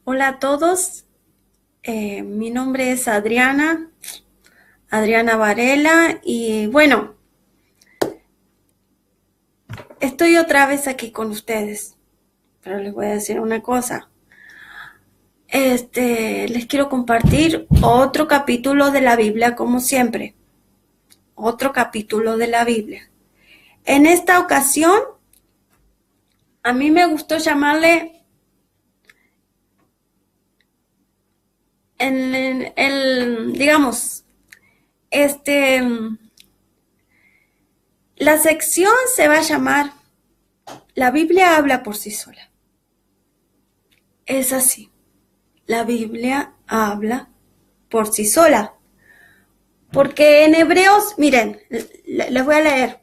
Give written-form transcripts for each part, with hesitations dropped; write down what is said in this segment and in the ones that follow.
Hola a todos, mi nombre es Adriana Varela y bueno, estoy otra vez aquí con ustedes, pero les voy a decir una cosa. Les quiero compartir otro capítulo de la Biblia como siempre, otro capítulo de la Biblia. En esta ocasión, a mí me gustó llamarle digamos, este, la sección se va a llamar La Biblia habla por sí sola. Es así. La Biblia habla por sí sola. Porque en Hebreos, miren, les voy a leer.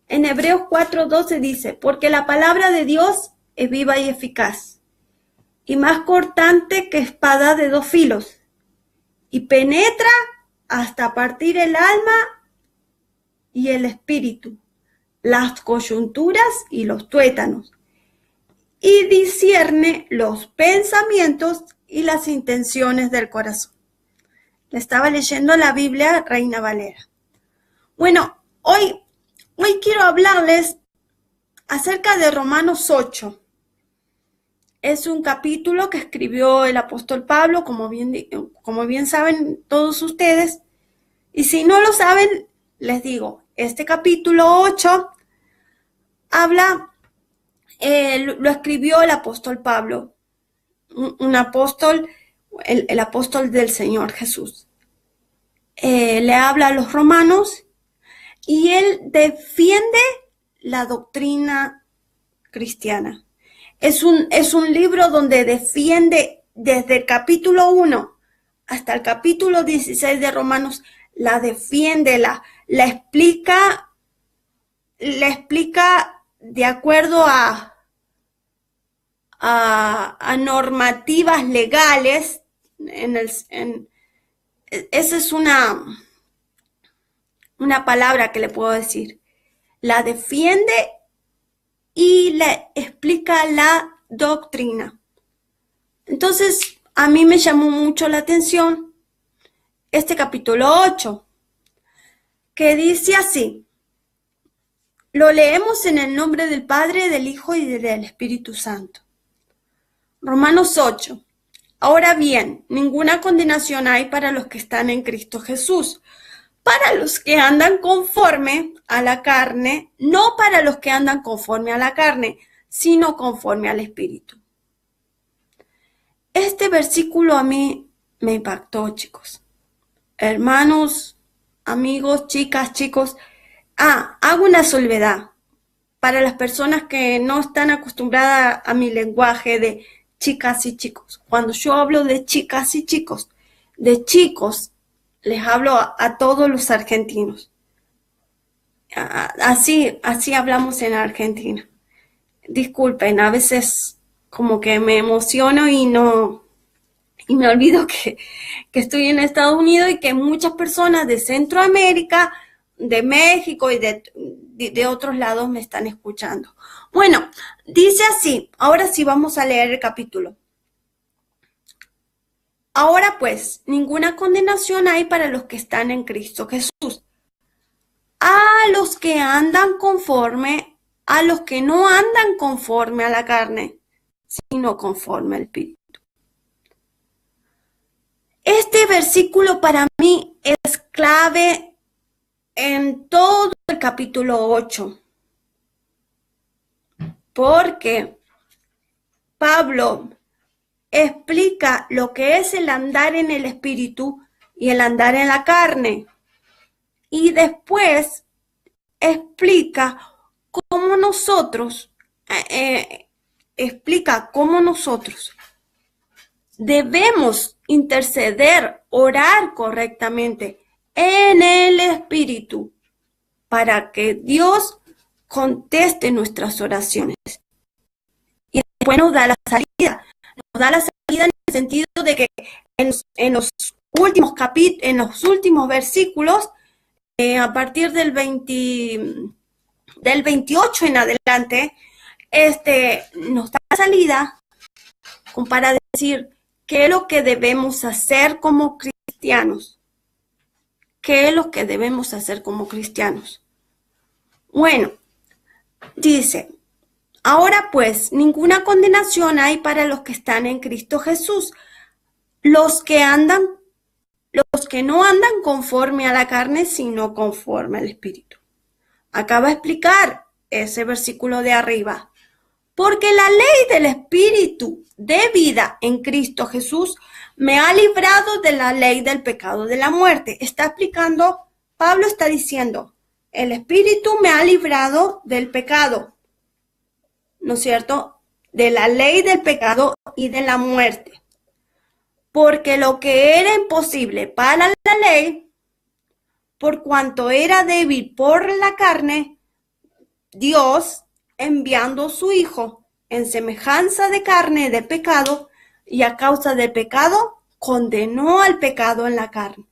En Hebreos 4:12 dice, porque la palabra de Dios es viva y eficaz, y más cortante que espada de dos filos, y penetra hasta partir el alma y el espíritu, las coyunturas y los tuétanos, y discierne los pensamientos y las intenciones del corazón. Le estaba leyendo la Biblia Reina Valera. Bueno, hoy quiero hablarles acerca de Romanos 8. Es un capítulo que escribió el apóstol Pablo, como bien saben todos ustedes. Y si no lo saben, les digo, este capítulo 8 habla, lo escribió el apóstol Pablo, un apóstol, el apóstol del Señor Jesús. Le habla a los romanos y él defiende la doctrina cristiana. Es un libro donde defiende desde el capítulo 1 hasta el capítulo 16 de Romanos, la defiende, la explica de acuerdo a normativas legales. Esa es una palabra que le puedo decir. La defiende y le explica la doctrina. Entonces, a mí me llamó mucho la atención este capítulo 8, que dice así. Lo leemos en el nombre del Padre, del Hijo y del Espíritu Santo. Romanos 8. Ahora bien, ninguna condenación hay para los que están en Cristo Jesús, para los que andan conforme a la carne, no para los que andan conforme a la carne, sino conforme al Espíritu. Este versículo a mí me impactó, chicos. Hermanos, amigos, chicas, chicos. Hago una salvedad para las personas que no están acostumbradas a mi lenguaje de chicas y chicos. Cuando yo hablo de chicas y chicos, de chicos, les hablo a todos los argentinos. Así hablamos en Argentina. Disculpen, a veces como que me emociono y me olvido que estoy en Estados Unidos y que muchas personas de Centroamérica, de México y de otros lados me están escuchando. Bueno, dice así, ahora sí vamos a leer el capítulo. Ahora pues, ninguna condenación hay para los que están en Cristo Jesús. A los que andan conforme, a los que no andan conforme a la carne, sino conforme al Espíritu. Este versículo para mí es clave en todo el capítulo 8, porque Pablo explica lo que es el andar en el Espíritu y el andar en la carne, y después explica cómo nosotros debemos interceder, orar correctamente en el Espíritu para que Dios conteste nuestras oraciones. Y después nos da la salida. Nos da la salida en el sentido de que en los últimos versículos, a partir del 28 en adelante, nos da la salida para decir, ¿qué es lo que debemos hacer como cristianos? ¿Qué es lo que debemos hacer como cristianos? Bueno, dice, ahora pues, ninguna condenación hay para los que están en Cristo Jesús, los que no andan conforme a la carne, sino conforme al Espíritu. Acaba de explicar ese versículo de arriba. Porque la ley del Espíritu de vida en Cristo Jesús me ha librado de la ley del pecado de la muerte. Está explicando, Pablo está diciendo, el Espíritu me ha librado del pecado, ¿no es cierto? De la ley del pecado y de la muerte. Porque lo que era imposible para la ley, por cuanto era débil por la carne, Dios, enviando a su Hijo en semejanza de carne de pecado, y a causa del pecado, condenó al pecado en la carne.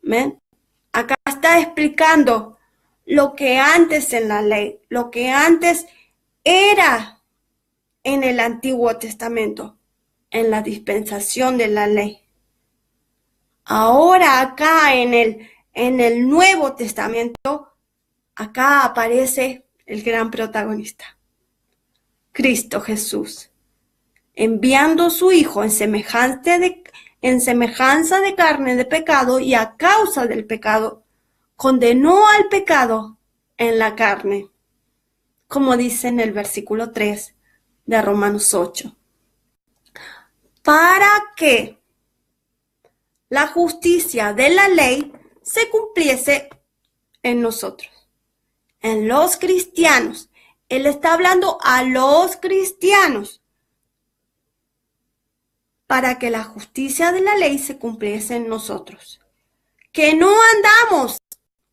¿Ven? Acá está explicando lo que antes en la ley, lo que antes era en el Antiguo Testamento, en la dispensación de la ley. Ahora acá en el Nuevo Testamento, acá aparece el gran protagonista, Cristo Jesús, enviando a su Hijo en semejanza de carne de pecado, y a causa del pecado condenó al pecado en la carne, como dice en el versículo 3 de Romanos 8, para que la justicia de la ley se cumpliese en nosotros, en los cristianos. Él está hablando a los cristianos, para que la justicia de la ley se cumpliese en nosotros, que no andamos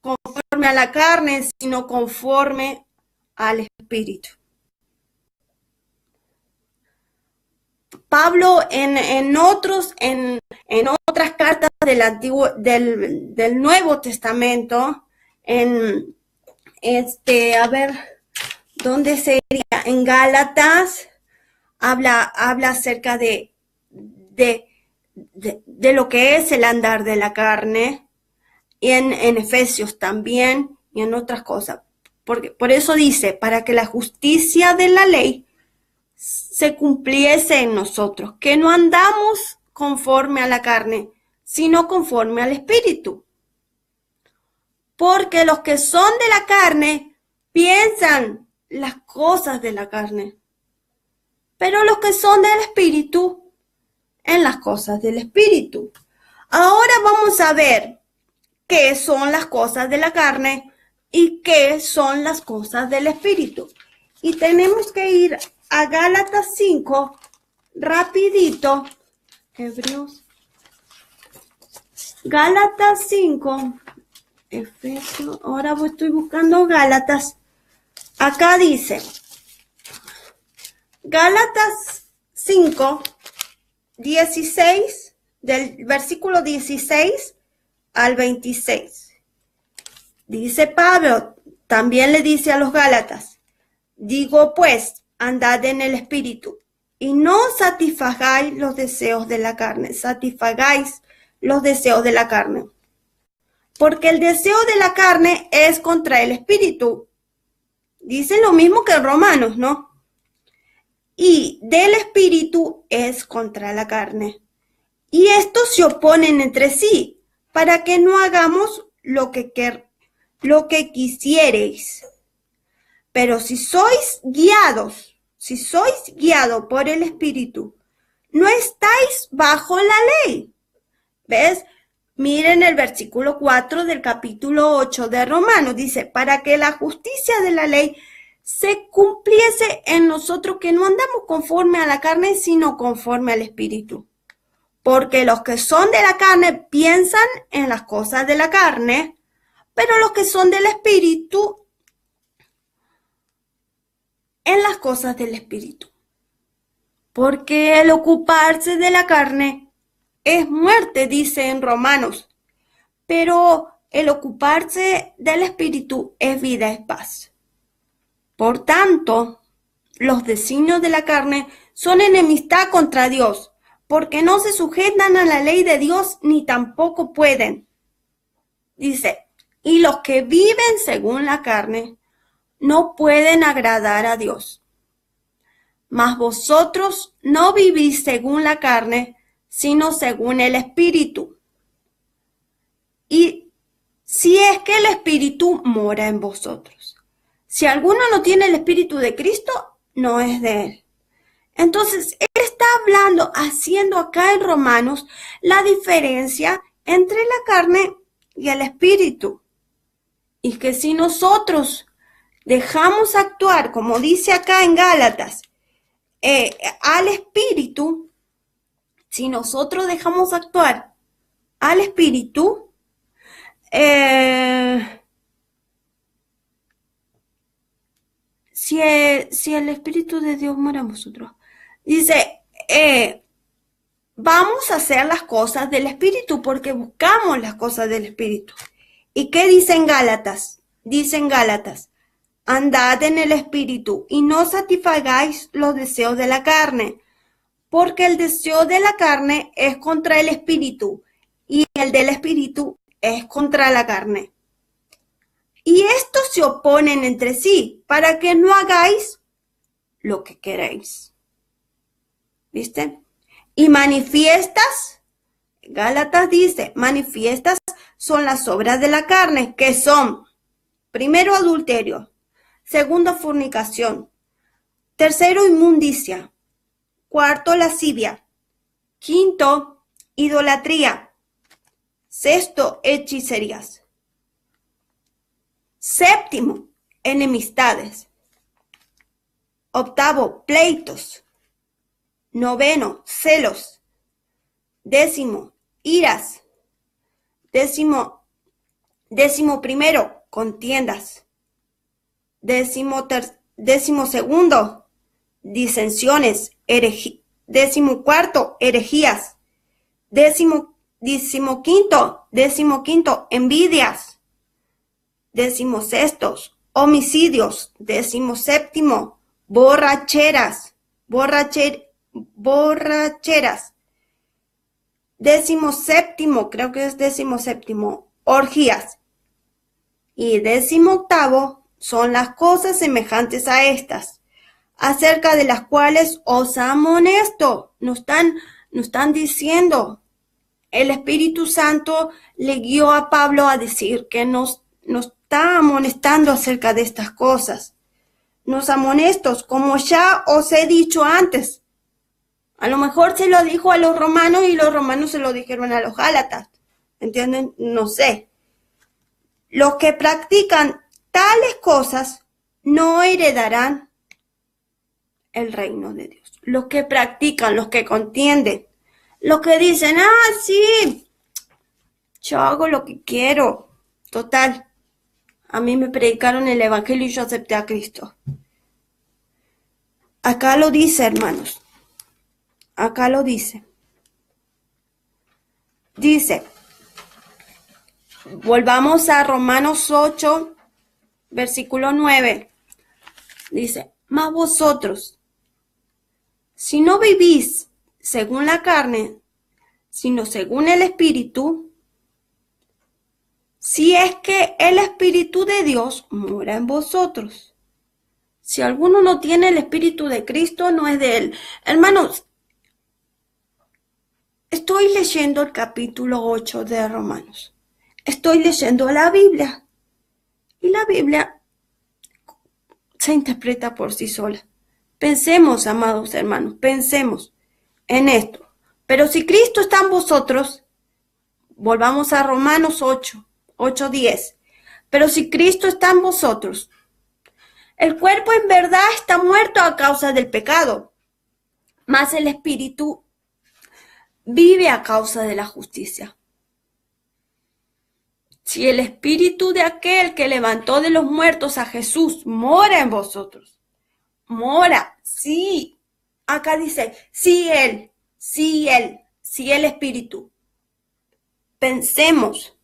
conforme a la carne, sino conforme al Espíritu. Pablo en otras cartas del Nuevo Testamento, ¿dónde sería? En Gálatas, habla acerca de lo que es el andar de la carne, y en Efesios también, y en otras cosas. Por eso dice, para que la justicia de la ley se cumpliese en nosotros, que no andamos conforme a la carne, sino conforme al Espíritu. Porque los que son de la carne piensan las cosas de la carne, pero los que son del Espíritu, en las cosas del Espíritu. Ahora vamos a ver qué son las cosas de la carne y qué son las cosas del Espíritu. Y tenemos que ir a Gálatas 5, rapidito. Hebreos. Gálatas 5. Efesios. Ahora estoy buscando Gálatas. Acá dice. Gálatas 5, 16, del versículo 16 al 26. Dice Pablo, también le dice a los Gálatas, digo pues, andad en el Espíritu, y no satisfagáis los deseos de la carne, porque el deseo de la carne es contra el Espíritu. Dice lo mismo que en Romanos, ¿no? Y del Espíritu es contra la carne. Y estos se oponen entre sí, para que no hagamos lo que quisiereis. Pero si sois guiados por el Espíritu, no estáis bajo la ley. ¿Ves? Miren el versículo 4 del capítulo 8 de Romanos. Dice, para que la justicia de la ley se cumpliese en nosotros, que no andamos conforme a la carne, sino conforme al Espíritu. Porque los que son de la carne piensan en las cosas de la carne, pero los que son del Espíritu, en las cosas del Espíritu. Porque el ocuparse de la carne es muerte, dice en Romanos, pero el ocuparse del Espíritu es vida, es paz. Por tanto, los designios de la carne son enemistad contra Dios, porque no se sujetan a la ley de Dios ni tampoco pueden. Dice, y los que viven según la carne no pueden agradar a Dios. Mas vosotros no vivís según la carne, sino según el Espíritu. Y si es que el Espíritu mora en vosotros. Si alguno no tiene el Espíritu de Cristo, no es de él. Entonces, él está hablando, haciendo acá en Romanos la diferencia entre la carne y el Espíritu. Y que si nosotros dejamos actuar, como dice acá en Gálatas, al Espíritu, si nosotros dejamos actuar al Espíritu, si el Espíritu de Dios mora en vosotros, dice, vamos a hacer las cosas del Espíritu porque buscamos las cosas del Espíritu. ¿Y qué dicen Gálatas? Dicen Gálatas, andad en el Espíritu y no satisfagáis los deseos de la carne, porque el deseo de la carne es contra el Espíritu y el del Espíritu es contra la carne. Y estos se oponen entre sí para que no hagáis lo que queréis. ¿Viste? Y manifiestas, Gálatas dice, manifiestas son las obras de la carne, que son, primero, adulterio, segundo, fornicación, tercero, inmundicia, cuarto, lascivia, quinto, idolatría, sexto, hechicerías, séptimo, enemistades, octavo, pleitos, noveno, celos, décimo, iras, décimo primero, contiendas, décimo segundo, disensiones, décimo cuarto, herejías, décimo quinto, envidias, décimo sextos, homicidios, décimo séptimo, borracheras, décimo séptimo, creo que es décimo séptimo, orgías. Y décimo octavo son las cosas semejantes a estas, acerca de las cuales os amonesto. Nos están diciendo, el Espíritu Santo le guió a Pablo a decir que nos está amonestando acerca de estas cosas. Nos amonestos, como ya os he dicho antes. A lo mejor se lo dijo a los romanos y los romanos se lo dijeron a los gálatas. ¿Entienden? No sé. Los que practican tales cosas no heredarán el reino de Dios. Los que practican, los que contienden, los que dicen, sí, yo hago lo que quiero. Total, a mí me predicaron el evangelio y yo acepté a Cristo. Acá lo dice, hermanos. Acá lo dice. Dice, volvamos a Romanos 8, versículo 9. Dice, mas vosotros, si no vivís según la carne, sino según el Espíritu, si es que el Espíritu de Dios mora en vosotros. Si alguno no tiene el Espíritu de Cristo, no es de él. Hermanos, estoy leyendo el capítulo 8 de Romanos. Estoy leyendo la Biblia. Y la Biblia se interpreta por sí sola. Pensemos, amados hermanos, pensemos en esto. Pero si Cristo está en vosotros, volvamos a Romanos 8:10. Pero si Cristo está en vosotros, el cuerpo en verdad está muerto a causa del pecado, mas el espíritu vive a causa de la justicia. Si el espíritu de aquel que levantó de los muertos a Jesús mora en vosotros, mora, sí, acá dice, sí el espíritu. Pensemos,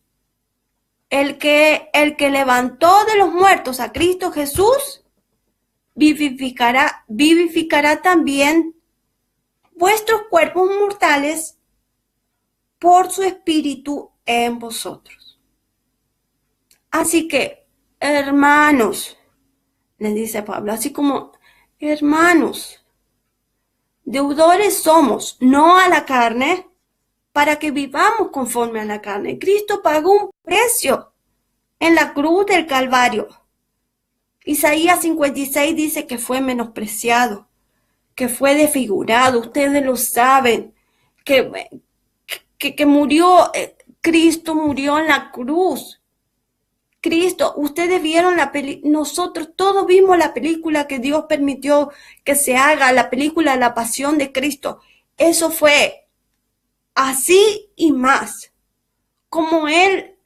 el que levantó de los muertos a Cristo Jesús, vivificará también vuestros cuerpos mortales por su espíritu en vosotros. Así que, hermanos, les dice Pablo, así como, hermanos, deudores somos, no a la carne, para que vivamos conforme a la carne. Cristo pagó un precio en la cruz del Calvario. Isaías 56 dice que fue menospreciado, que fue desfigurado. Ustedes lo saben, que murió, Cristo murió en la cruz. Cristo, ustedes vieron la película, nosotros todos vimos la película que Dios permitió que se haga, la película La Pasión de Cristo. Eso fue así y más. Como Él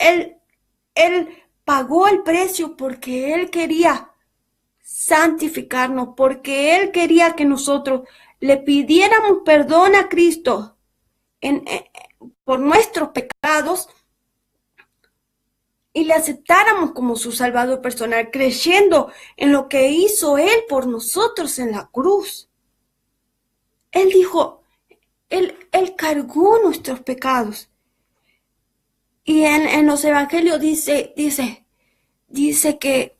pagó el precio porque Él quería santificarnos, porque Él quería que nosotros le pidiéramos perdón a Cristo por nuestros pecados y le aceptáramos como su Salvador personal, creyendo en lo que hizo Él por nosotros en la cruz. Él dijo, Él cargó nuestros pecados. Y en los evangelios dice que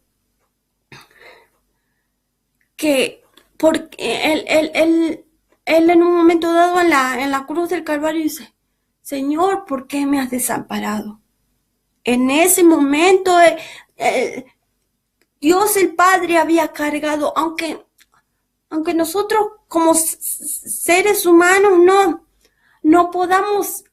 porque él en un momento dado en la cruz del Calvario dice, Señor, ¿por qué me has desamparado? En ese momento Dios el Padre había cargado, aunque nosotros como seres humanos no podamos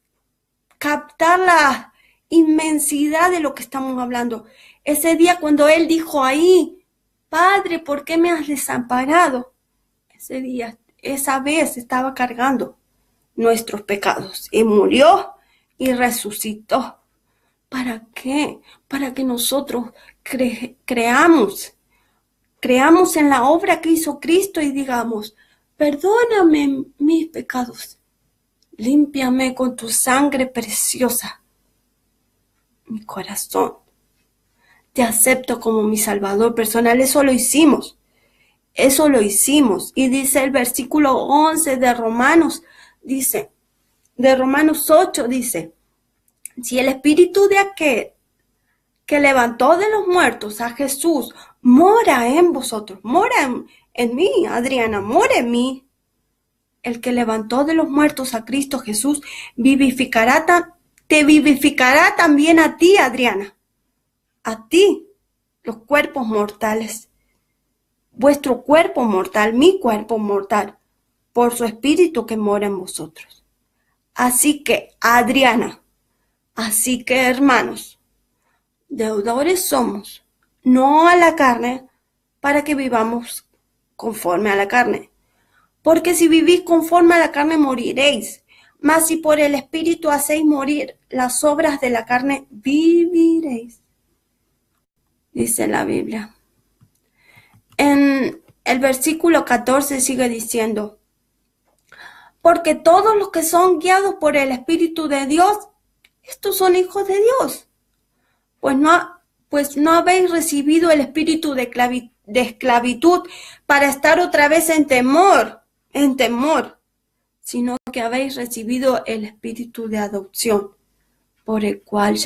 captar la inmensidad de lo que estamos hablando. Ese día cuando Él dijo ahí, Padre, ¿por qué me has desamparado? Ese día, esa vez estaba cargando nuestros pecados y murió y resucitó. ¿Para qué? Para que nosotros creamos en la obra que hizo Cristo y digamos, perdóname mis pecados, límpiame con tu sangre preciosa. Mi corazón, te acepto como mi Salvador personal. Eso lo hicimos. Y dice el versículo 11 de Romanos 8, dice, si el espíritu de aquel que levantó de los muertos a Jesús mora en vosotros, mora en mí, Adriana, mora en mí. El que levantó de los muertos a Cristo Jesús te vivificará también a ti, Adriana. A ti, los cuerpos mortales. Vuestro cuerpo mortal, mi cuerpo mortal, por su espíritu que mora en vosotros. Así que, Adriana, hermanos, deudores somos, no a la carne, para que vivamos conforme a la carne. Porque si vivís conforme a la carne moriréis, mas si por el Espíritu hacéis morir las obras de la carne, viviréis. Dice la Biblia. En el versículo 14 sigue diciendo, porque todos los que son guiados por el Espíritu de Dios, estos son hijos de Dios. Pues no habéis recibido el espíritu de esclavitud para estar otra vez en temor, sino que habéis recibido el espíritu de adopción, por el cual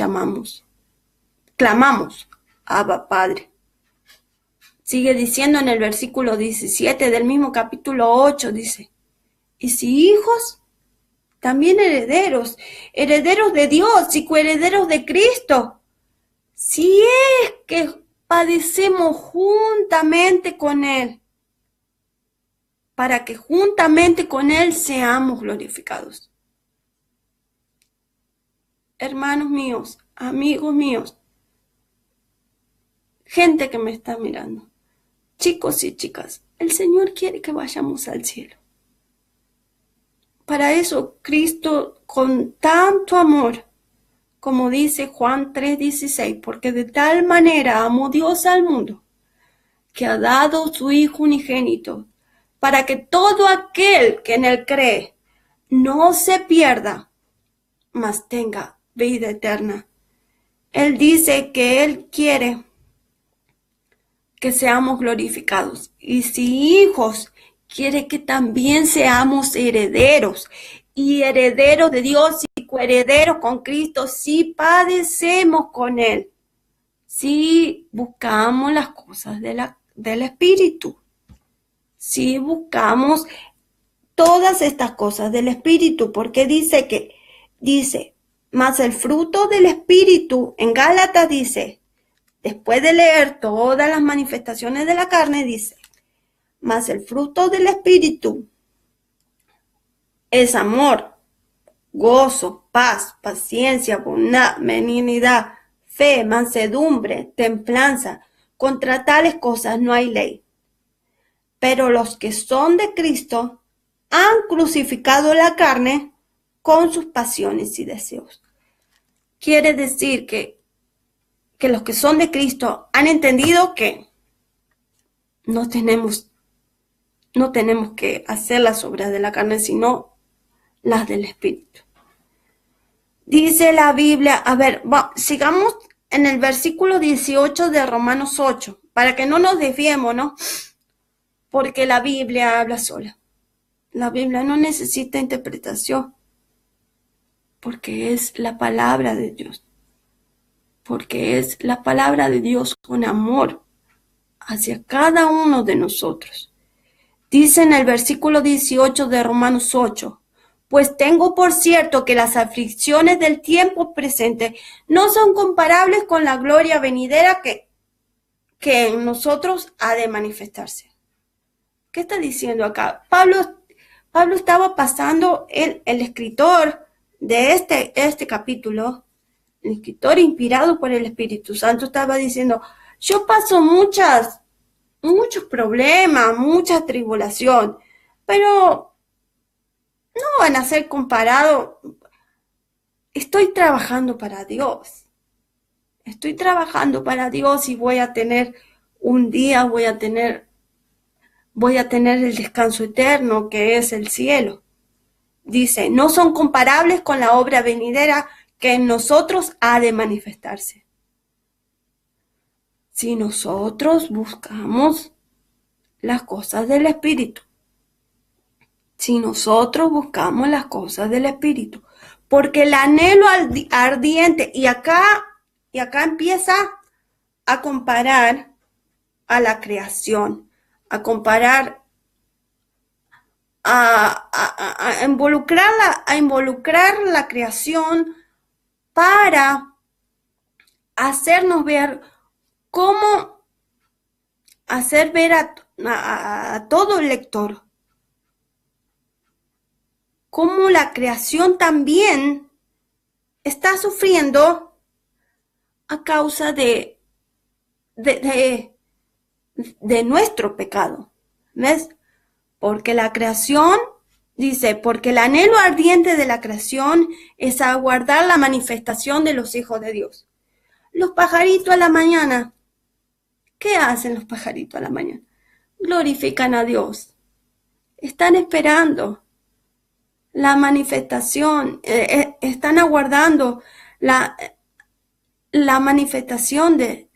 clamamos, Abba Padre. Sigue diciendo en el versículo 17 del mismo capítulo 8, dice, y si hijos, también herederos de Dios y coherederos de Cristo, si es que padecemos juntamente con Él, para que juntamente con Él seamos glorificados. Hermanos míos, amigos míos, gente que me está mirando, chicos y chicas, el Señor quiere que vayamos al cielo. Para eso Cristo, con tanto amor, como dice Juan 3:16, porque de tal manera amó Dios al mundo, que ha dado su Hijo unigénito, para que todo aquel que en Él cree no se pierda, mas tenga vida eterna. Él dice que Él quiere que seamos glorificados. Y si hijos, quiere que también seamos herederos, y herederos de Dios y coherederos con Cristo si padecemos con Él, si buscamos las cosas del Espíritu, si buscamos todas estas cosas del Espíritu, porque dice, más el fruto del Espíritu, en Gálatas dice, después de leer todas las manifestaciones de la carne, dice, mas el fruto del Espíritu es amor, gozo, paz, paciencia, bondad, benignidad, fe, mansedumbre, templanza. Contra tales cosas no hay ley. Pero los que son de Cristo han crucificado la carne con sus pasiones y deseos. Quiere decir que los que son de Cristo han entendido que no tenemos que hacer las obras de la carne, sino las del Espíritu. Dice la Biblia, sigamos en el versículo 18 de Romanos 8, para que no nos desviemos, ¿no? Porque la Biblia habla sola. La Biblia no necesita interpretación, porque es la palabra de Dios. Porque es la palabra de Dios con amor hacia cada uno de nosotros. Dice en el versículo 18 de Romanos 8, pues tengo por cierto que las aflicciones del tiempo presente no son comparables con la gloria venidera que en nosotros ha de manifestarse. ¿Qué está diciendo acá? Pablo estaba pasando, el escritor de este capítulo, el escritor inspirado por el Espíritu Santo, estaba diciendo, yo paso muchos problemas, mucha tribulación, pero no van a ser comparados. Estoy trabajando para Dios. Estoy trabajando para Dios y voy a tener un día, voy a tener el descanso eterno que es el cielo. Dice, no son comparables con la obra venidera que en nosotros ha de manifestarse. Si nosotros buscamos las cosas del Espíritu, si nosotros buscamos las cosas del Espíritu, porque el anhelo ardiente, y acá empieza a comparar a la creación, a comparar, a involucrar la creación para hacernos ver cómo hacer ver a todo el lector cómo la creación también está sufriendo a causa de nuestro pecado. ¿Ves? Porque la creación, dice, porque el anhelo ardiente de la creación es aguardar la manifestación de los hijos de Dios. Los pajaritos a la mañana, ¿qué hacen los pajaritos a la mañana? Glorifican a Dios. Están esperando la manifestación, están aguardando la manifestación de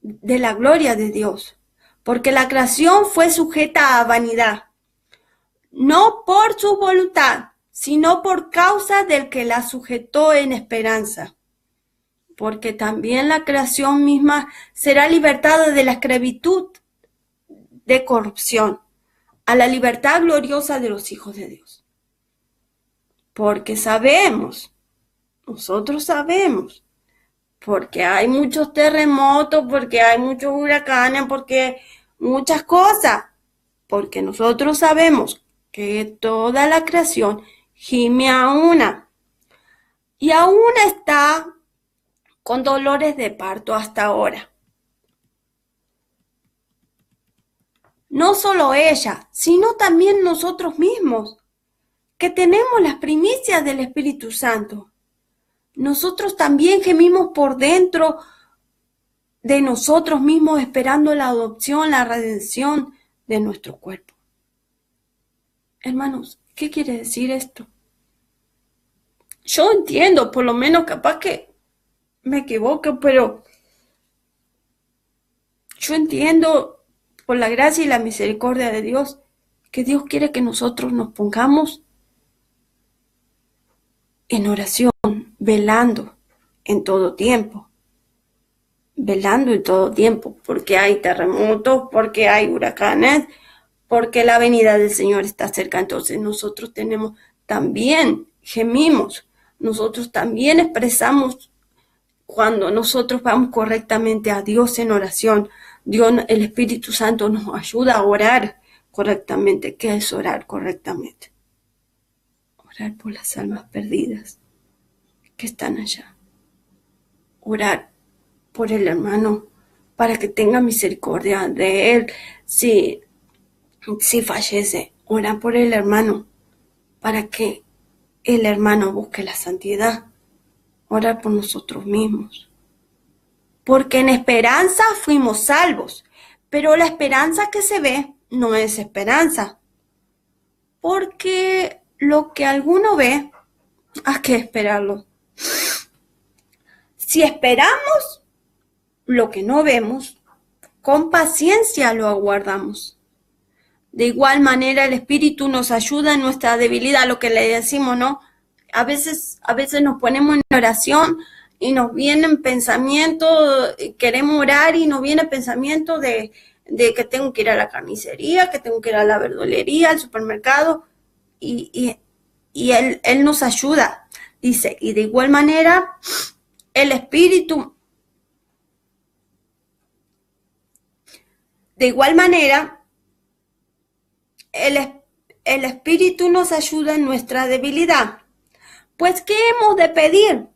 la gloria de Dios, porque la creación fue sujeta a vanidad, no por su voluntad, sino por causa del que la sujetó en esperanza, porque también la creación misma será libertada de la esclavitud de corrupción a la libertad gloriosa de los hijos de Dios. Porque nosotros sabemos, porque hay muchos terremotos, porque hay muchos huracanes, porque muchas cosas, porque nosotros sabemos que toda la creación gime a una, y aún está con dolores de parto hasta ahora. No solo ella, sino también nosotros mismos, que tenemos las primicias del Espíritu Santo. Nosotros también gemimos por dentro de nosotros mismos esperando la adopción, la redención de nuestro cuerpo. Hermanos, ¿qué quiere decir esto? Yo entiendo, por lo menos capaz que me equivoco, pero yo entiendo por la gracia y la misericordia de Dios que Dios quiere que nosotros nos pongamos en oración, velando en todo tiempo. Velando en todo tiempo, porque hay terremotos, porque hay huracanes, porque la venida del Señor está cerca. Entonces nosotros también gemimos, nosotros también expresamos cuando nosotros vamos correctamente a Dios en oración. Dios, el Espíritu Santo nos ayuda a orar correctamente. ¿Qué es orar correctamente? Orar por las almas perdidas que están allá. Orar por el hermano para que tenga misericordia de él si fallece. Orar por el hermano para que el hermano busque la santidad. Orar por nosotros mismos. Porque en esperanza fuimos salvos, pero la esperanza que se ve no es esperanza. Porque lo que alguno ve, hay que esperarlo. Si esperamos lo que no vemos, con paciencia lo aguardamos. De igual manera, el Espíritu nos ayuda en nuestra debilidad, lo que le decimos, ¿no? A veces nos ponemos en oración y nos vienen pensamientos, queremos orar y nos viene pensamiento de que tengo que ir a la carnicería, que tengo que ir a la verdulería, al supermercado, y Él nos ayuda. Dice, y de igual manera, el Espíritu el Espíritu nos ayuda en nuestra debilidad. Pues, ¿qué hemos de pedir?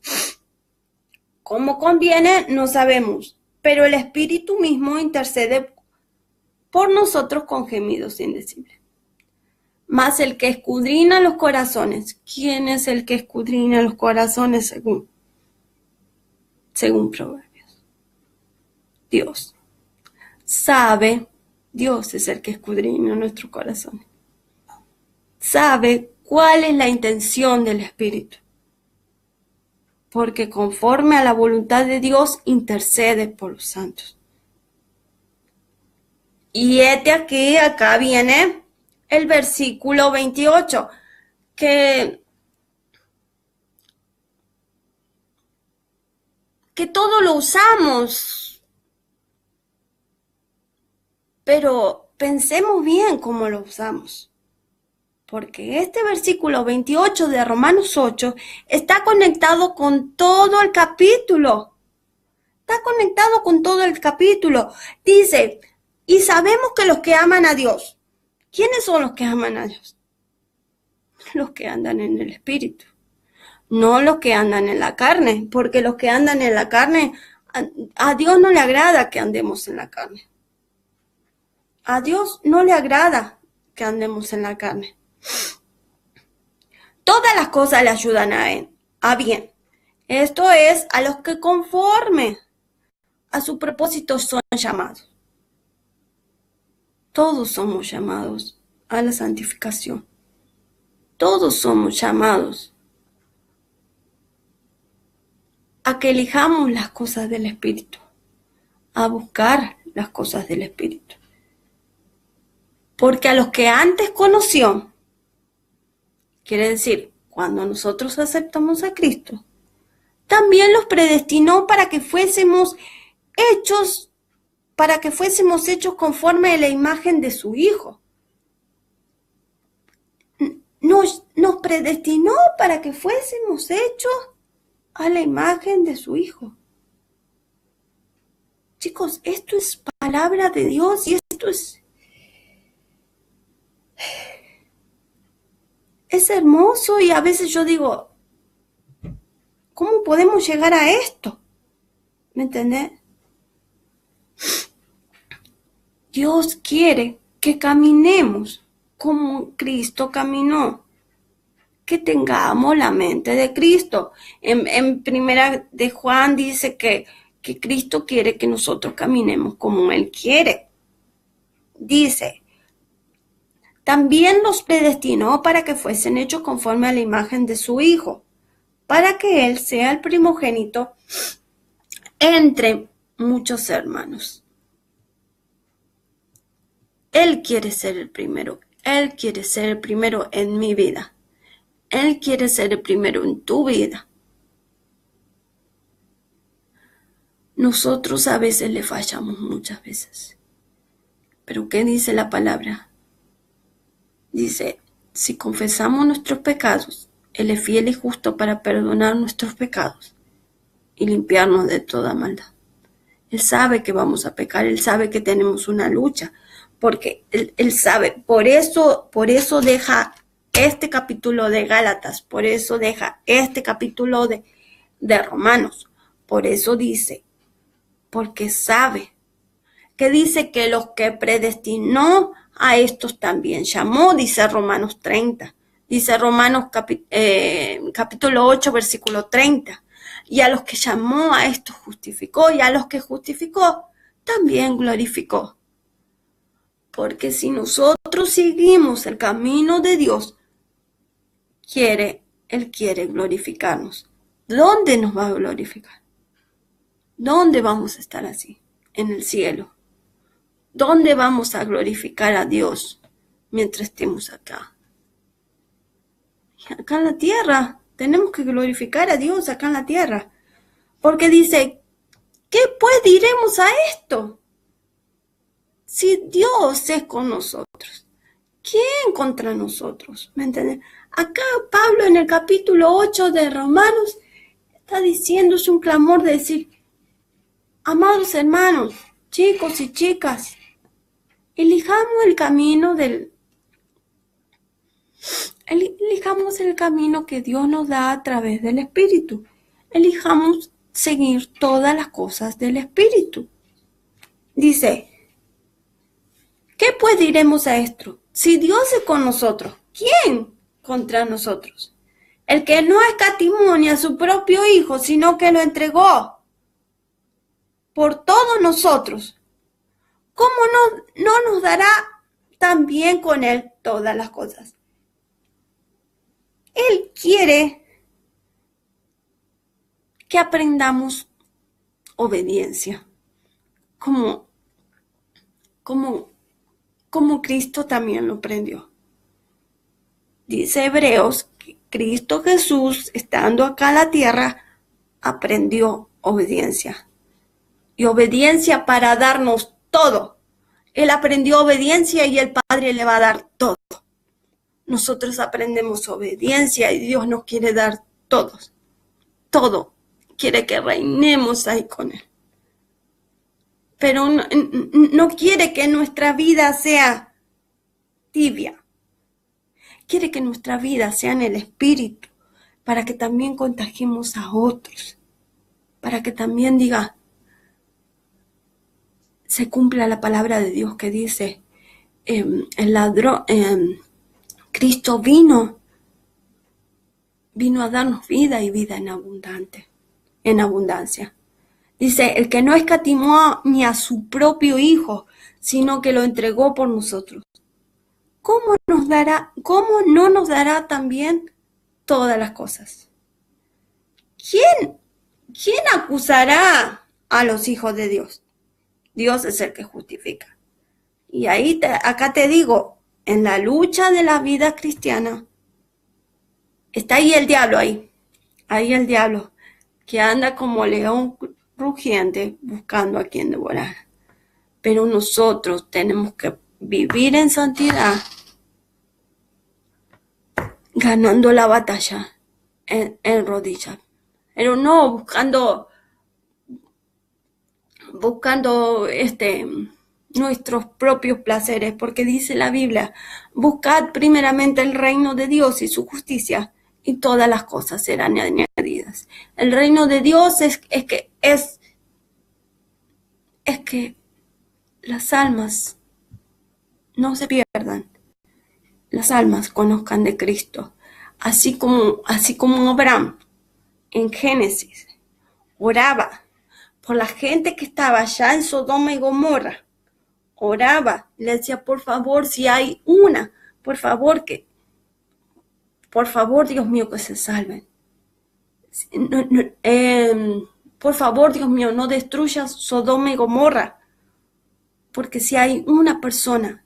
Como conviene, no sabemos, pero el Espíritu mismo intercede por nosotros con gemidos indecibles. Mas el que escudriña los corazones, ¿quién es el que escudriña los corazones según Proverbios? Dios. Dios es el que escudriña nuestros corazones. Sabe cuál es la intención del Espíritu. Porque conforme a la voluntad de Dios intercede por los santos. Y acá viene el versículo 28, que todo lo usamos, pero pensemos bien cómo lo usamos. Porque este versículo 28 de Romanos 8 está conectado con todo el capítulo. Está conectado con todo el capítulo. Dice, y sabemos que los que aman a Dios, ¿quiénes son los que aman a Dios? Los que andan en el Espíritu. No los que andan en la carne, porque los que andan en la carne, a Dios no le agrada que andemos en la carne. A Dios no le agrada que andemos en la carne. Todas las cosas le ayudan a bien. Esto es, a los que conforme a su propósito son llamados. Todos somos llamados a la santificación. Todos somos llamados a que elijamos las cosas del Espíritu, a buscar las cosas del Espíritu. Porque a los que antes conoció, quiere decir, cuando nosotros aceptamos a Cristo, también los predestinó para que fuésemos hechos conforme a la imagen de su Hijo. Nos predestinó para que fuésemos hechos a la imagen de su Hijo. Chicos, esto es palabra de Dios y esto es hermoso, y a veces yo digo, ¿cómo podemos llegar a esto? ¿Me entendés? Dios quiere que caminemos como Cristo caminó, que tengamos la mente de Cristo. En primera de Juan dice que Cristo quiere que nosotros caminemos como Él quiere. Dice, también los predestinó para que fuesen hechos conforme a la imagen de su Hijo, para que Él sea el primogénito entre muchos hermanos. Él quiere ser el primero. Él quiere ser el primero en mi vida. Él quiere ser el primero en tu vida. Nosotros a veces le fallamos muchas veces. Pero ¿qué dice la palabra? Dice, si confesamos nuestros pecados, Él es fiel y justo para perdonar nuestros pecados y limpiarnos de toda maldad. Él sabe que vamos a pecar, Él sabe que tenemos una lucha, porque Él sabe, por eso deja este capítulo de Gálatas, por eso deja este capítulo de Romanos, por eso dice, porque sabe, que dice que los que predestinó a estos también llamó, dice Romanos 30, dice Romanos capítulo 8, versículo 30. Y a los que llamó a estos justificó, y a los que justificó también glorificó. Porque si nosotros seguimos el camino de Dios, Él quiere glorificarnos. ¿Dónde nos va a glorificar? ¿Dónde vamos a estar así? En el cielo. ¿Dónde vamos a glorificar a Dios mientras estemos acá? Acá en la tierra. Tenemos que glorificar a Dios acá en la tierra. Porque dice, ¿qué pues diremos a esto? Si Dios es con nosotros, ¿quién contra nosotros? ¿Me entienden? Acá Pablo en el capítulo 8 de Romanos está diciendo, es un clamor de decir, amados hermanos, chicos y chicas, elijamos el camino que Dios nos da a través del Espíritu. Elijamos seguir todas las cosas del Espíritu. Dice, ¿qué pues diremos a esto? Si Dios es con nosotros, ¿quién contra nosotros? El que no escatimó ni a su propio Hijo, sino que lo entregó por todos nosotros, ¿cómo no nos dará también con Él todas las cosas? Él quiere que aprendamos obediencia, como Cristo también lo aprendió. Dice Hebreos que Cristo Jesús, estando acá en la tierra, aprendió obediencia. Y obediencia para darnos todo. Él aprendió obediencia y el Padre le va a dar todo. Nosotros aprendemos obediencia y Dios nos quiere dar todos. Todo. Quiere que reinemos ahí con Él. Pero no quiere que nuestra vida sea tibia. Quiere que nuestra vida sea en el Espíritu, para que también contagiemos a otros. Para que también se cumpla la palabra de Dios que dice, Cristo vino a darnos vida y vida en abundancia. Dice, el que no escatimó ni a su propio Hijo, sino que lo entregó por nosotros. ¿Cómo no nos dará también todas las cosas? ¿Quién acusará a los hijos de Dios? Dios es el que justifica. Y acá te digo, en la lucha de la vida cristiana, está ahí el diablo, ahí el diablo, que anda como león rugiente buscando a quien devorar. Pero nosotros tenemos que vivir en santidad, ganando la batalla en rodillas. Pero no buscando nuestros propios placeres, porque dice la Biblia, buscad primeramente el reino de Dios y su justicia, y todas las cosas serán añadidas. El reino de Dios es que las almas no se pierdan, las almas conozcan de Cristo, así como Abraham en Génesis oraba por la gente que estaba allá en Sodoma y Gomorra. Oraba, le decía, por favor, si hay una, por favor, Dios mío, que se salven. Por favor, Dios mío, no destruyas Sodoma y Gomorra, porque si hay una persona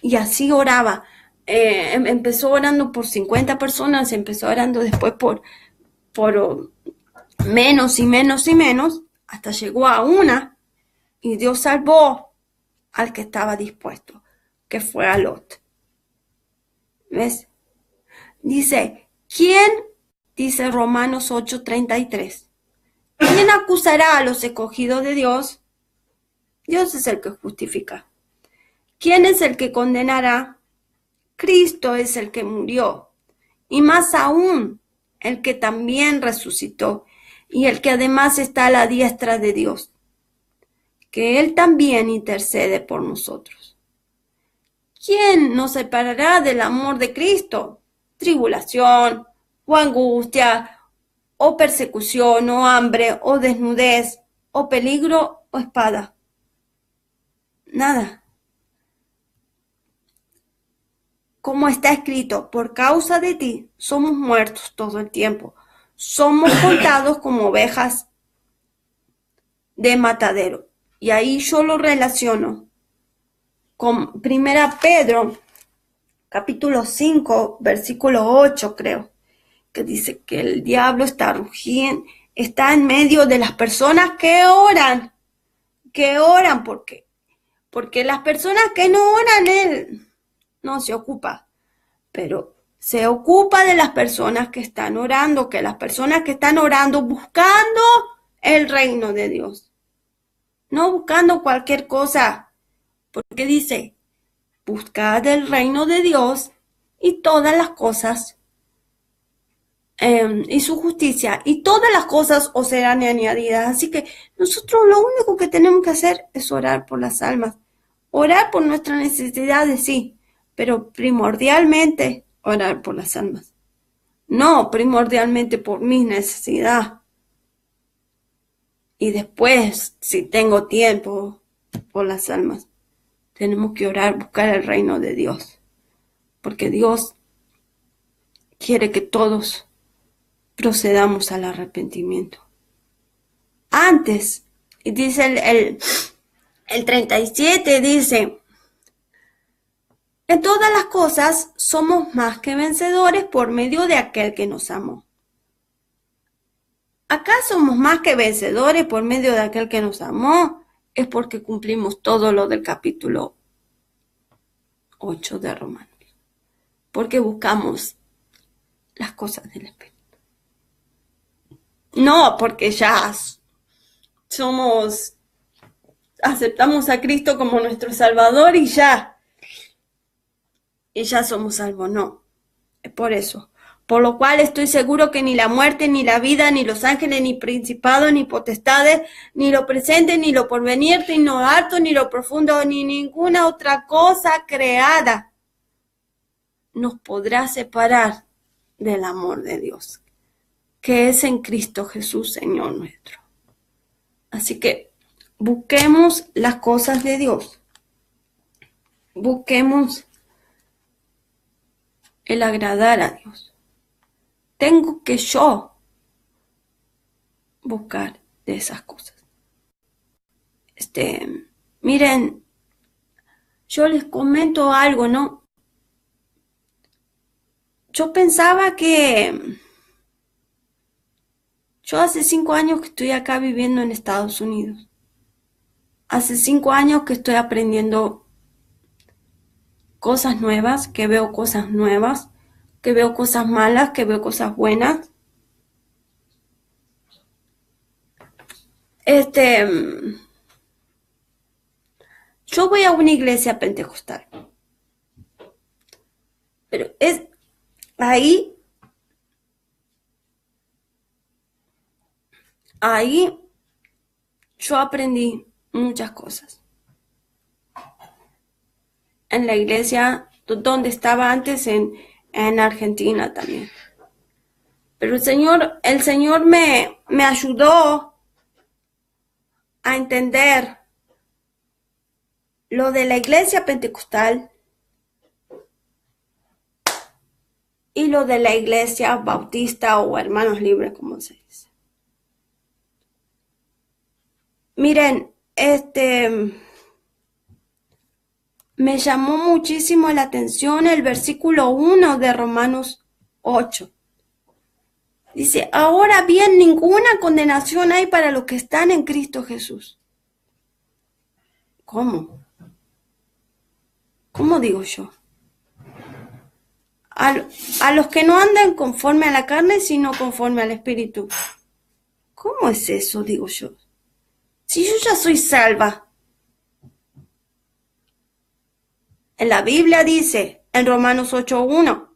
Y así oraba. Empezó orando por 50 personas, empezó orando después por menos y menos y menos, hasta llegó a una, y Dios salvó al que estaba dispuesto, que fue a Lot. ¿Ves? Dice, ¿quién? Dice Romanos 8:33. ¿Quién acusará a los escogidos de Dios? Dios es el que justifica. ¿Quién es el que condenará? Cristo es el que murió, y más aún, el que también resucitó, y el que además está a la diestra de Dios, que Él también intercede por nosotros. ¿Quién nos separará del amor de Cristo? Tribulación, o angustia, o persecución, o hambre, o desnudez, o peligro, o espada. Nada. Como está escrito, por causa de ti somos muertos todo el tiempo. Somos contados como ovejas de matadero. Y ahí yo lo relaciono con 1 Pedro, capítulo 5, versículo 8, creo, que dice que el diablo está rugiendo, está en medio de las personas que oran. ¿Por qué? Porque las personas que no oran, él no se ocupa, pero se ocupa de las personas que están orando, que las personas que están orando buscando el reino de Dios, no buscando cualquier cosa, porque dice, buscad el reino de Dios y todas las cosas, y su justicia, y todas las cosas os serán añadidas. Así que nosotros lo único que tenemos que hacer es orar por las almas, orar por nuestras necesidades, sí, pero primordialmente orar por las almas. No primordialmente por mi necesidad. Y después, si tengo tiempo, por las almas. Tenemos que orar, buscar el reino de Dios. Porque Dios quiere que todos procedamos al arrepentimiento. Antes, dice el 37, dice, en todas las cosas somos más que vencedores por medio de aquel que nos amó. Acá somos más que vencedores por medio de aquel que nos amó, es porque cumplimos todo lo del capítulo 8 de Romanos. Porque buscamos las cosas del Espíritu. No, porque ya aceptamos a Cristo como nuestro Salvador y ya somos salvos, no. Es por eso. Por lo cual estoy seguro que ni la muerte, ni la vida, ni los ángeles, ni principados, ni potestades, ni lo presente, ni lo porvenir, ni lo alto, ni lo profundo, ni ninguna otra cosa creada nos podrá separar del amor de Dios, que es en Cristo Jesús, Señor nuestro. Así que busquemos las cosas de Dios. Busquemos el agradar a Dios. Tengo que yo buscar de esas cosas. Miren, yo les comento algo, ¿no? Yo pensaba que yo hace 5 años que estoy acá viviendo en Estados Unidos. Hace 5 años que estoy aprendiendo cosas nuevas, que veo cosas nuevas, que veo cosas malas, que veo cosas buenas. Yo voy a una iglesia pentecostal, pero es ahí yo aprendí muchas cosas. En la iglesia donde estaba antes en Argentina también. Pero el Señor me ayudó a entender lo de la iglesia pentecostal y lo de la iglesia bautista o hermanos libres, como se dice. Miren, me llamó muchísimo la atención el versículo 1 de Romanos 8. Dice, ahora bien, ninguna condenación hay para los que están en Cristo Jesús. ¿Cómo? ¿Cómo digo yo? A los que no andan conforme a la carne, sino conforme al Espíritu. ¿Cómo es eso, digo yo? Si yo ya soy salva. En la Biblia dice, en Romanos 8:1,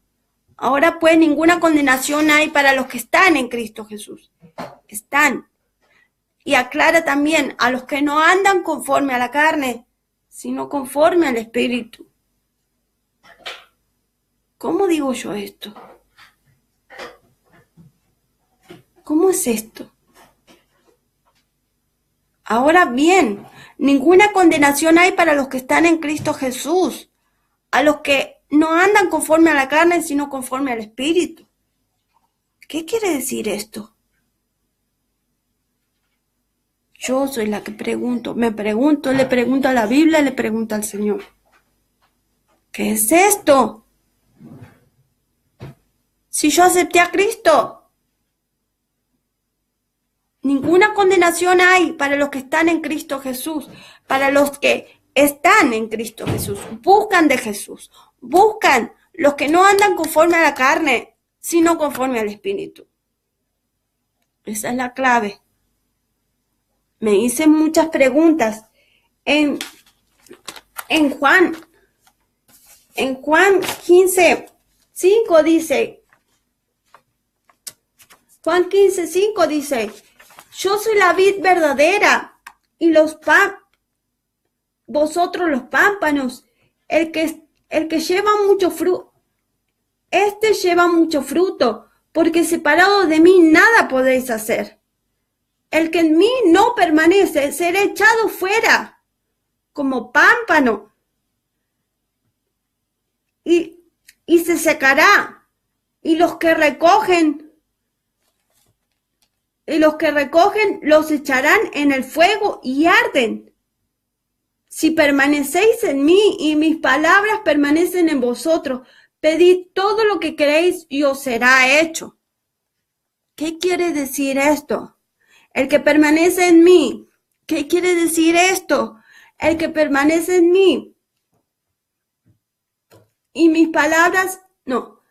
ahora pues ninguna condenación hay para los que están en Cristo Jesús. Están. Y aclara también a los que no andan conforme a la carne, sino conforme al Espíritu. ¿Cómo digo yo esto? ¿Cómo es esto? Ahora bien, ninguna condenación hay para los que están en Cristo Jesús, a los que no andan conforme a la carne, sino conforme al Espíritu. ¿Qué quiere decir esto? Yo soy la que pregunto, le pregunto a la Biblia, le pregunto al Señor. ¿Qué es esto? Si yo acepté a Cristo, ninguna condenación hay para los que están en Cristo Jesús, para los que están en Cristo Jesús, buscan de Jesús, buscan los que no andan conforme a la carne, sino conforme al Espíritu. Esa es la clave. Me hice muchas preguntas. En Juan 15:5 dice, Juan 15:5 dice, yo soy la vid verdadera y vosotros los pámpanos. El que lleva mucho fruto, lleva mucho fruto, porque separado de mí nada podéis hacer. El que en mí no permanece será echado fuera como pámpano y se secará. Y los que recogen los echarán en el fuego y arden. Si permanecéis en mí y mis palabras permanecen en vosotros, pedid todo lo que queréis y os será hecho. ¿Qué quiere decir esto? El que permanece en mí. ¿Qué quiere decir esto? El que permanece en mí y mis palabras, no.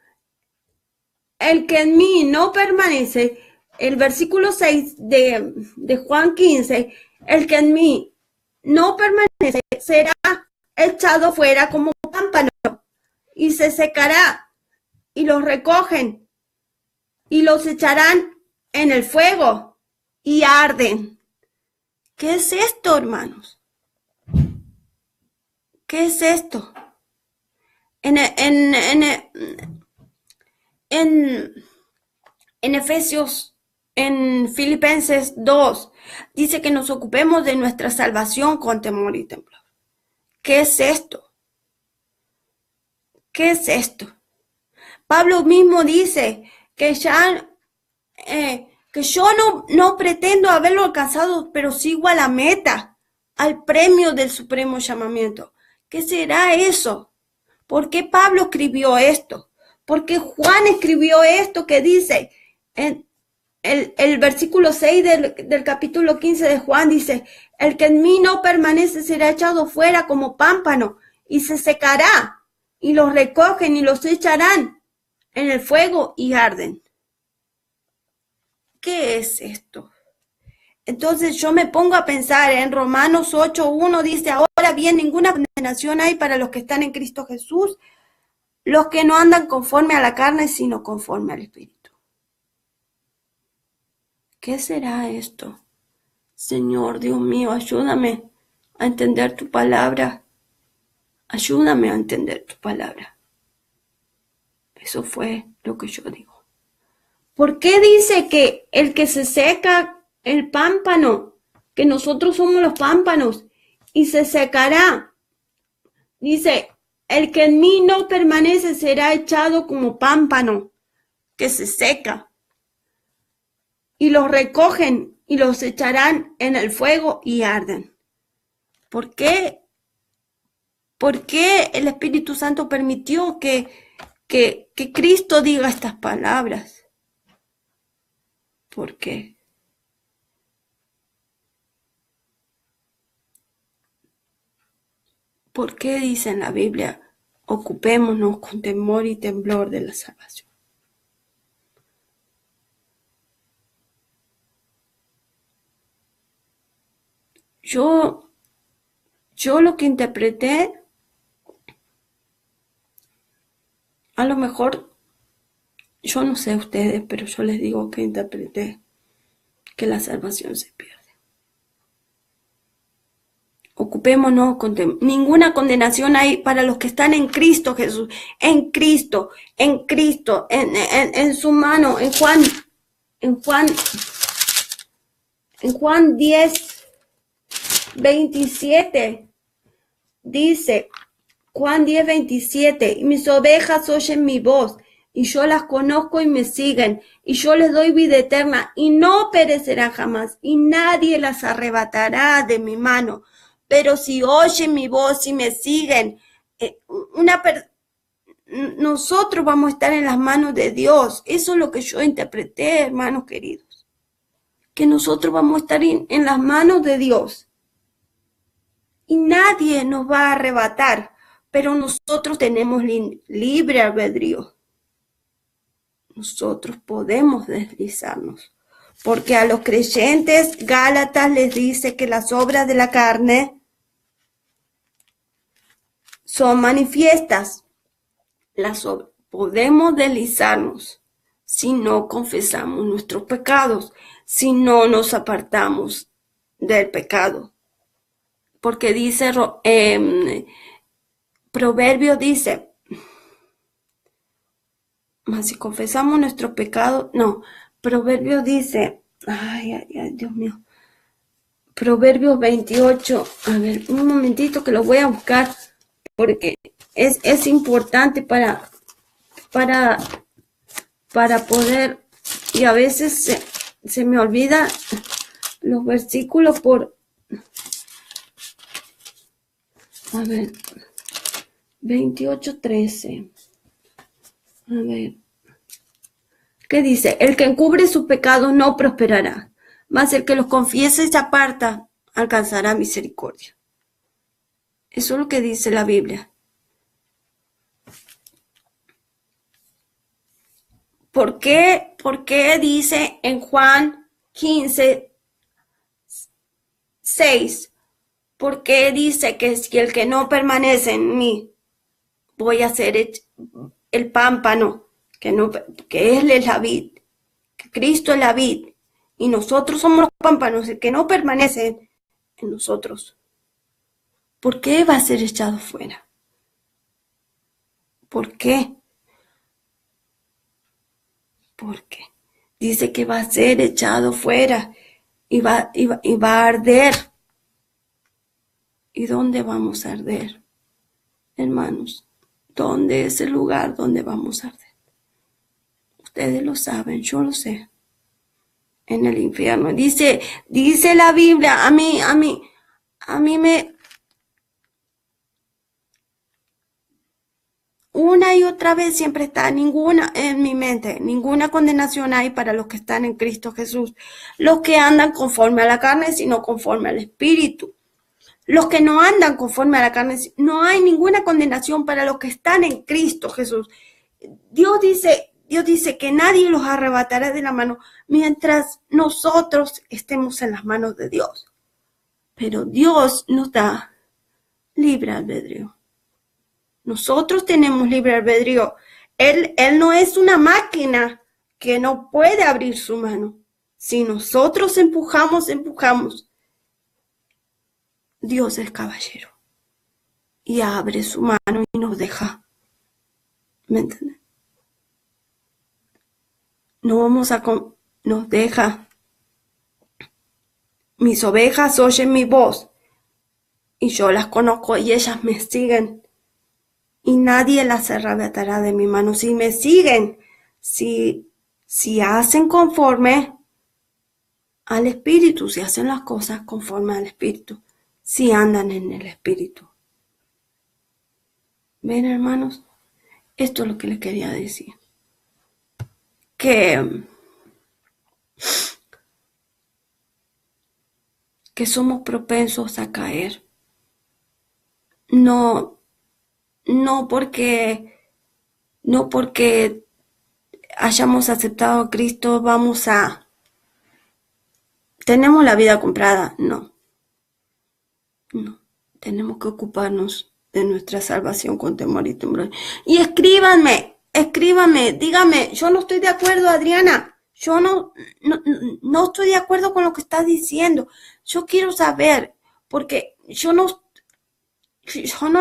El que en mí no permanece, el versículo 6 de Juan 15, el que en mí no permanece será echado fuera como pámpano y se secará, y los recogen y los echarán en el fuego y arden. ¿Qué es esto, hermanos? ¿Qué es esto? En Efesios, en Filipenses 2, dice que nos ocupemos de nuestra salvación con temor y temblor. ¿Qué es esto? ¿Qué es esto? Pablo mismo dice que que yo no pretendo haberlo alcanzado, pero sigo a la meta, al premio del supremo llamamiento. ¿Qué será eso? ¿Por qué Pablo escribió esto? ¿Por qué Juan escribió esto que dice en el versículo 6 del capítulo 15 de Juan? Dice, el que en mí no permanece será echado fuera como pámpano y se secará, y los recogen y los echarán en el fuego y arden. ¿Qué es esto? Entonces yo me pongo a pensar en Romanos 8:1 dice, ahora bien, ninguna condenación hay para los que están en Cristo Jesús, los que no andan conforme a la carne, sino conforme al Espíritu. ¿Qué será esto? Señor, Dios mío, ayúdame a entender tu palabra. Ayúdame a entender tu palabra. Eso fue lo que yo digo. ¿Por qué dice que el que se seca el pámpano, que nosotros somos los pámpanos, y se secará? Dice, el que en mí no permanece será echado como pámpano, que se seca. Y los recogen y los echarán en el fuego y arden. ¿Por qué ¿Por qué el Espíritu Santo permitió que Cristo diga estas palabras? ¿Por qué? ¿Por qué dice en la Biblia, ocupémonos con temor y temblor de la salvación? Yo lo que interpreté, a lo mejor, yo no sé ustedes, pero yo les digo que interpreté que la salvación se pierde. Ocupémonos con ninguna condenación hay para los que están en Cristo Jesús, en Cristo, en su mano, en Juan 10, 27, dice, Juan 10, 27, y mis ovejas oyen mi voz, y yo las conozco y me siguen, y yo les doy vida eterna, y no perecerán jamás, y nadie las arrebatará de mi mano. Pero si oyen mi voz y me siguen, nosotros vamos a estar en las manos de Dios. Eso es lo que yo interpreté, hermanos queridos. Que nosotros vamos a estar en las manos de Dios. Y nadie nos va a arrebatar. Pero nosotros tenemos libre albedrío. Nosotros podemos deslizarnos. Porque a los creyentes, Gálatas les dice que las obras de la carne son manifiestas. Podemos deslizarnos si no confesamos nuestros pecados, si no nos apartamos del pecado. Porque dice, Proverbio dice, mas si confesamos nuestros pecados, no, Proverbio dice, ay, Dios mío, Proverbios 28, a ver, un momentito que lo voy a buscar, porque es importante para poder, y a veces se me olvida los versículos a ver, 28:13, a ver, ¿qué dice? El que encubre sus pecados no prosperará, mas el que los confiesa y se aparta alcanzará misericordia. Eso es lo que dice la Biblia. ¿Por qué dice en Juan 15:6? ¿Por qué dice que si el que no permanece en mí, voy a ser el pámpano, que Él es la vid, que Cristo es la vid, y nosotros somos los pámpanos, el que no permanece en nosotros? ¿Por qué va a ser echado fuera? ¿Por qué? Porque dice que va a ser echado fuera y va a arder. ¿Y dónde vamos a arder, hermanos? ¿Dónde es el lugar donde vamos a arder? Ustedes lo saben, yo lo sé. En el infierno. Dice la Biblia, a mí me... Una y otra vez siempre está ninguna en mi mente, ninguna condenación hay para los que están en Cristo Jesús, los que andan conforme a la carne, sino conforme al Espíritu. Los que no andan conforme a la carne, no hay ninguna condenación para los que están en Cristo Jesús. Dios dice que nadie los arrebatará de la mano mientras nosotros estemos en las manos de Dios. Pero Dios nos da libre albedrío. Nosotros tenemos libre albedrío. Él no es una máquina que no puede abrir su mano. Si nosotros empujamos, Dios es caballero y abre su mano y nos deja. ¿Me entienden? Nos deja. Mis ovejas oyen mi voz y yo las conozco y ellas me siguen. Y nadie las arrebatará de mi mano. Si me siguen, si hacen conforme al Espíritu, si hacen las cosas conforme al Espíritu, si andan en el Espíritu. Ven, hermanos, esto es lo que les quería decir. Que somos propensos a caer. No, no porque hayamos aceptado a Cristo tenemos la vida comprada. No. Tenemos que ocuparnos de nuestra salvación con temor y temblor. Y escríbanme, díganme, yo no estoy de acuerdo, Adriana. Yo no estoy de acuerdo con lo que estás diciendo. Yo quiero saber, porque yo no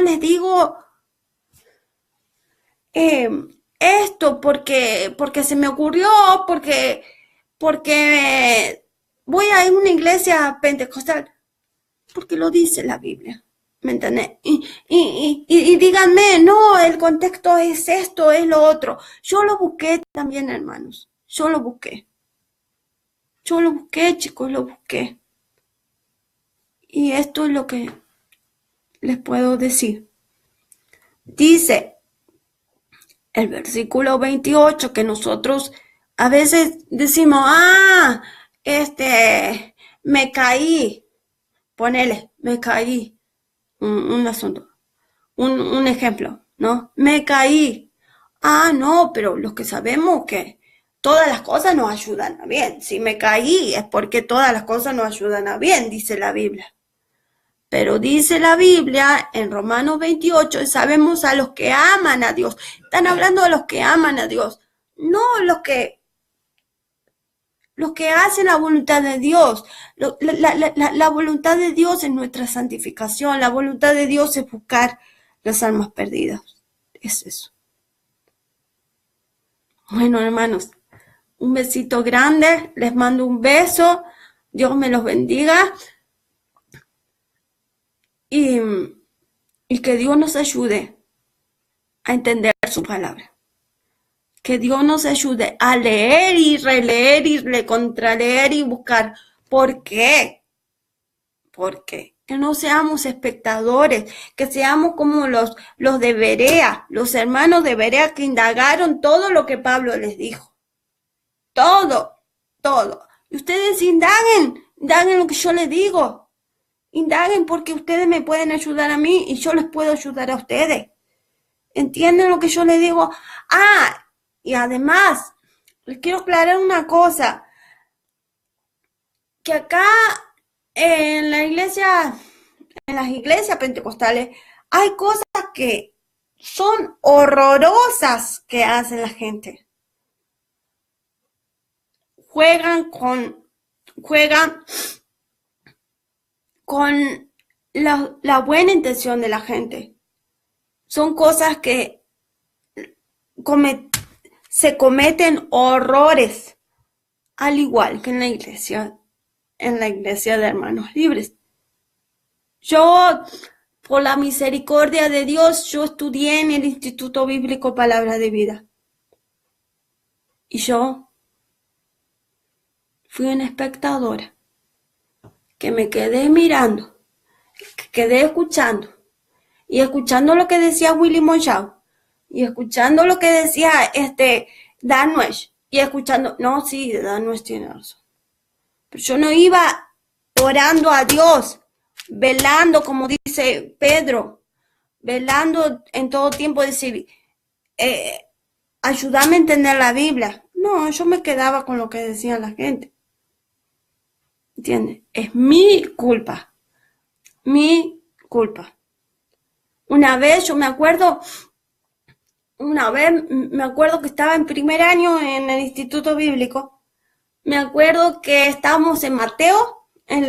les digo esto porque se me ocurrió, porque voy a ir a una iglesia pentecostal, porque lo dice la Biblia. ¿Me entendés? Y díganme, no, el contexto es esto, es lo otro. Yo lo busqué también, hermanos. Yo lo busqué, chicos, lo busqué. Y esto es lo que les puedo decir. Dice el versículo 28 que nosotros a veces decimos, me caí. Ponele, me caí. Un asunto. Un ejemplo, ¿no? Me caí. No, pero los que sabemos que todas las cosas nos ayudan a bien. Si me caí es porque todas las cosas nos ayudan a bien, dice la Biblia. Pero dice la Biblia en Romanos 28, sabemos a los que aman a Dios. Están hablando de los que aman a Dios, no los que hacen la voluntad de Dios. La voluntad de Dios es nuestra santificación. La voluntad de Dios es buscar las almas perdidas. Es eso. Bueno, hermanos, un besito grande. Les mando un beso. Dios me los bendiga. Y que Dios nos ayude a entender su palabra. Que Dios nos ayude a leer y releer y recontraleer y buscar. ¿Por qué? ¿Por qué? Que no seamos espectadores, que seamos como los de Berea, los hermanos de Berea que indagaron todo lo que Pablo les dijo. Todo. Y ustedes indaguen lo que yo les digo. Indaguen porque ustedes me pueden ayudar a mí y yo les puedo ayudar a ustedes. ¿Entienden lo que yo les digo? Y además, les quiero aclarar una cosa. Que acá en las iglesias pentecostales, hay cosas que son horrorosas que hace la gente. Juegan con la buena intención de la gente. Son cosas que se cometen horrores, al igual que en la iglesia de Hermanos Libres. Yo, por la misericordia de Dios, yo estudié en el Instituto Bíblico Palabra de Vida. Y yo fui una espectadora que me quedé mirando, que quedé escuchando, y escuchando lo que decía Willie Monchau, y escuchando lo que decía Dan Wesh, y escuchando, no, sí, Dan Wesh tiene razón. Pero yo no iba orando a Dios, velando, como dice Pedro, velando en todo tiempo, decir, ayúdame a entender la Biblia. No, yo me quedaba con lo que decía la gente. ¿Entiendes? Es mi culpa. Una vez me acuerdo que estaba en primer año en el Instituto Bíblico. Me acuerdo que estábamos en Mateo, en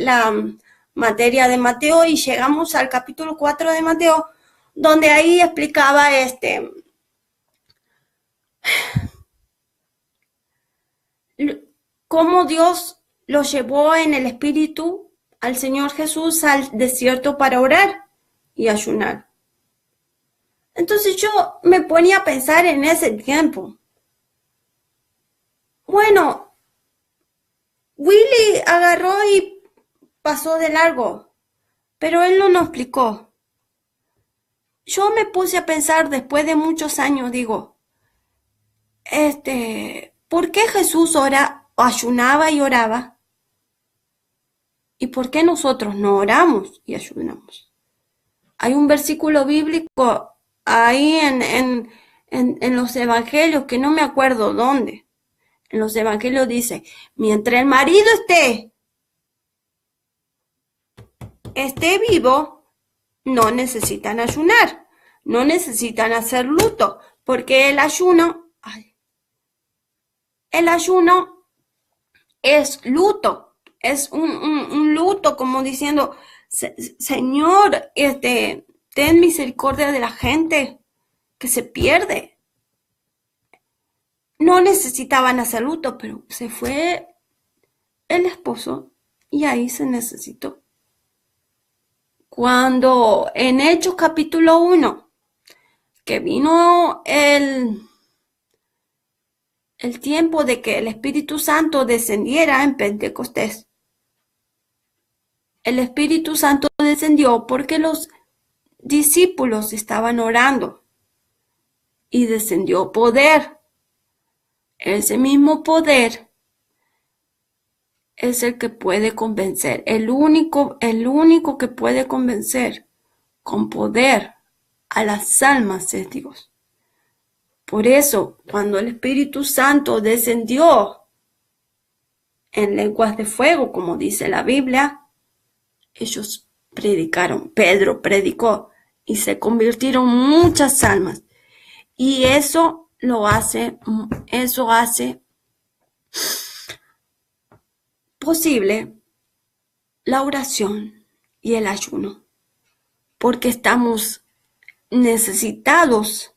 la materia de Mateo, y llegamos al capítulo 4 de Mateo, donde ahí explicaba cómo Dios lo llevó en el Espíritu al Señor Jesús al desierto para orar y ayunar. Entonces yo me ponía a pensar en ese tiempo. Bueno, Willy agarró y pasó de largo, pero él no nos explicó. yo me puse a pensar después de muchos años, digo, ¿por qué Jesús ayunaba y oraba? ¿Y por qué nosotros no oramos y ayunamos? Hay un versículo bíblico ahí en los evangelios, que no me acuerdo dónde. En los evangelios dice, mientras el marido esté vivo, no necesitan ayunar, no necesitan hacer luto, porque el ayuno es luto, es un luto como diciendo, Señor, ten misericordia de la gente que se pierde. No necesitaban hacer luto, pero se fue el esposo y ahí se necesitó. Cuando en Hechos capítulo 1, que vino el tiempo de que el Espíritu Santo descendiera en Pentecostés, el Espíritu Santo descendió porque los discípulos estaban orando y descendió poder. Ese mismo poder es el que puede convencer, el único que puede convencer con poder a las almas es Dios. Por eso, cuando el Espíritu Santo descendió en lenguas de fuego, como dice la Biblia, ellos predicaron, Pedro predicó y se convirtieron muchas almas. Y eso hace posible la oración y el ayuno, porque estamos necesitados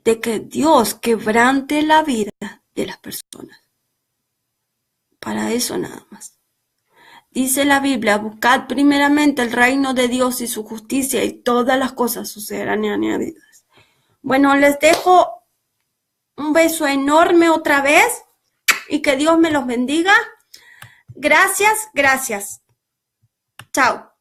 de que Dios quebrante la vida de las personas. Para eso nada más. Dice la Biblia, buscad primeramente el reino de Dios y su justicia y todas las cosas os serán añadidas. Bueno, les dejo un beso enorme otra vez y que Dios me los bendiga. Gracias, gracias. Chao.